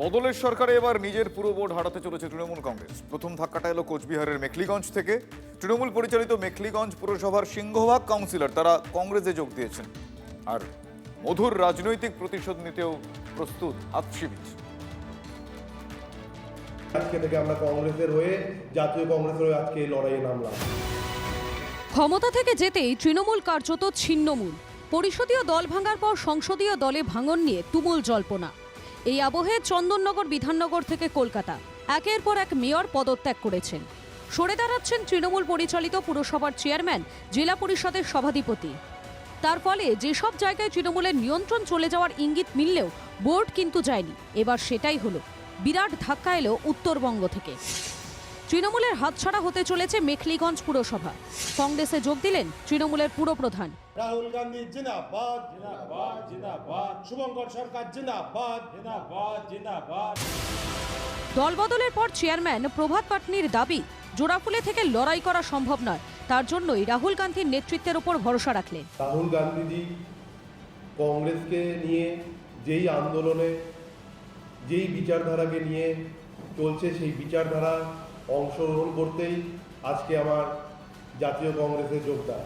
বদলের সরকারে এবার নিজের পুরো বোর্ড হারাতে চলেছে তৃণমূল কংগ্রেস। প্রথম ধাক্কাটা এলো কোচবিহারের মেখলিগঞ্জ থেকে। তৃণমূল পরিচালিত মেখলিগঞ্জ পুরসভার সিংহভাগ কাউন্সিলর তারা কংগ্রেসে যোগ দিয়েছেন, আর মধুর রাজনৈতিক প্রতিশোধ নিতেও প্রস্তুত হাত শিবির। আজকে থেকে আমরা কংগ্রেসের হয়ে, জাতীয় কংগ্রেসের হয়ে আজকে এই লড়াইয়ে নামলাম। ক্ষমতা থেকে যেতেই তৃণমূল কার্যত ছিন্নমূল। পরিষদীয় দল ভাঙার পর সংসদীয় দলে ভাঙন নিয়ে তুমুল জল্পনা। এই আবহে চন্দননগর বিধাননগর থেকে কলকাতা একের পর এক মেয়র পদত্যাগ করেছেন। সরে দাঁড়াচ্ছেন তৃণমূল পরিচালিত পুরসভার চেয়ারম্যান, জেলা পরিষদের সভাধিপতি। তার ফলে যেসব জায়গায় তৃণমূলের নিয়ন্ত্রণ চলে যাওয়ার ইঙ্গিত মিললেও বোর্ড কিন্তু যায়নি। এবার সেটাই হলো। বিরাট ধাক্কা এলো উত্তরবঙ্গ থেকে। তৃণমূলের হাতছাড়া হতে চলেছে মেখলিগঞ্জ পুরসভা। কংগ্রেসে যোগ দিলেন তৃণমূলের পুরপ্রধান। রাহুল গান্ধী জিন্দাবাদ, জিন্দাবাদ, জিন্দাবাদ। শুভঙ্কর সরকার জিন্দাবাদ, জিন্দাবাদ, জিন্দাবাদ। দলবদলের পর চেয়ারম্যান প্রভাত পাটনির দাবি, জোড়াফুলে থেকে লড়াই করা সম্ভব নয়। তার জন্যই রাহুল গান্ধীর নেতৃত্বের ওপর ভরসা রাখলেন। রাহুল গান্ধীজি কংগ্রেসকে নিয়ে যেই আন্দোলনে, যেই বিচারধারাকে নিয়ে চলছে, সেই বিচারধারা অংশগ্রহণ করতেই আজকে আমার জাতীয় কংগ্রেসে যোগদান।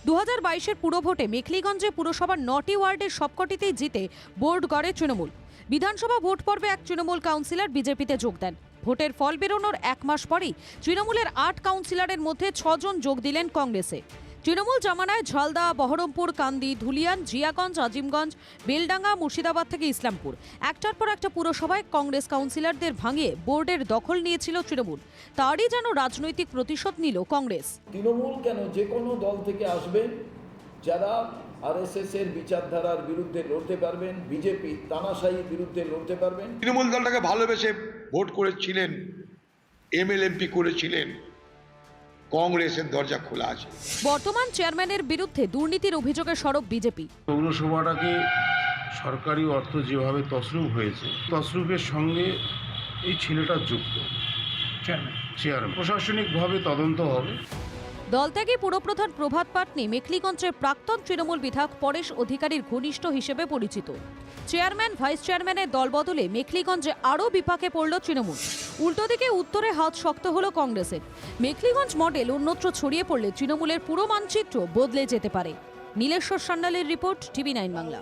2022-এর পুরভোটে মেখলিগঞ্জে পুরসভার 9টি ওয়ার্ডের সবকটিতেই জিতে বোর্ড গড়ে তৃণমূল। বিধানসভা ভোট পর্বে এক তৃণমূল কাউন্সিলর বিজেপিতে যোগ দেন। ভোটের ফল বেরোনোর এক মাস পরেই তৃণমূলের 8 কাউন্সিলরের মধ্যে 6 জন যোগ দিলেন কংগ্রেসে। তৃণমূল জামানায় ঝালদা, বহরমপুর, কান্দি, ধুলিয়ান, জিয়াগঞ্জ, আজিমগঞ্জ, বেলডাঙ্গা, মুর্শিদাবাদ থেকে ইসলামপুর একটার পর একটা পুরসভায় কংগ্রেস কাউন্সিলরদের ভাঙিয়ে বোর্ডের দখল নিয়েছিল তৃণমূল। তারই যেন রাজনৈতিক প্রতিশোধ নিল কংগ্রেস। তৃণমূল কেন, যে কোনো দল থেকে আসবেন যারা আরএসএস এর বিচারধারার বিরুদ্ধে লড়তে পারবেন, বিজেপি তানাশাহির বিরুদ্ধে লড়তে পারবেন। তৃণমূল দলটাকে ভালোবেসে ভোট করেছিলেন, এমএলএমপি করেছিলেন, কংগ্রেসের দরজা খোলা আছে। বর্তমান চেয়ারম্যানের বিরুদ্ধে দুর্নীতির অভিযোগে সরব বিজেপি। পৌরসভাটাকে সরকারি অর্থ যেভাবে তছরূপ হয়েছে, তছরূপের সঙ্গে এই ছেলেটা যুক্ত। চেয়ারম্যান প্রশাসনিকভাবে তদন্ত হবে। দলত্যাগী পুরপ্রধান প্রভাত পাটনি মেখলিগঞ্জের প্রাক্তন তৃণমূল বিধায়ক পরেশ অধিকারীর ঘনিষ্ঠ হিসেবে পরিচিত। চেয়ারম্যান, ভাইস চেয়ারম্যানের দলবদলে মেখলিগঞ্জে আরও বিপাকে পড়ল তৃণমূল। উল্টো দিকে উত্তরে হাত শক্ত হলো কংগ্রেসের। মেখলিগঞ্জ মডেল অন্যত্র ছড়িয়ে পড়লে তৃণমূলের পুরো মানচিত্র বদলে যেতে পারে। Nileshwar সান্যালের report, TV9 Bangla.